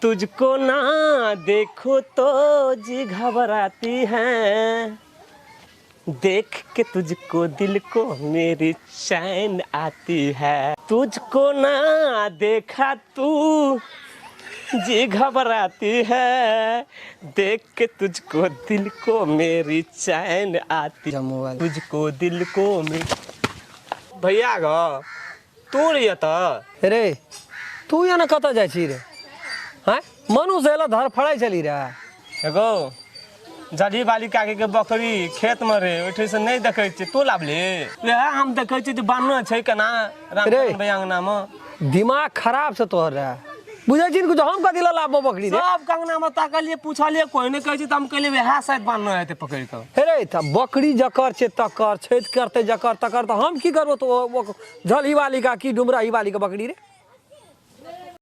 तुझको ना देखो तो जी घबराती है, देख के तुझको दिल को मेरी चैन आती है। तुझको ना देखा तू जी घबराती है, देख के तुझको दिल को मेरी चैन आती है। मोबाइल तुझको दिल को भैया ग तू रही त रे तू यहाँ कत जाए रे हैं मनुष्य एला धर फड़ाई चली रहा एगो जड़ी वाली काके के बकरी खेत में रे ओठे से नहीं देखे छी तू लाभले वह हम देखे छी बान्ह छै केना राम बयांगना में दिमाग खराब से तोहर रहा बुझे छी कुछ हम का दिला लाभ बकरी रे सब कंगना में ताकलिए पूछलिए कोई नहीं कहै छी त हम कहले वह शायद बान्ह हेते पकड़ के रे त बकरी जकर छे तकर छेद करते जकर तकर त हम की करबो तो झली वाली का की डुमराही वाली का बकरी रे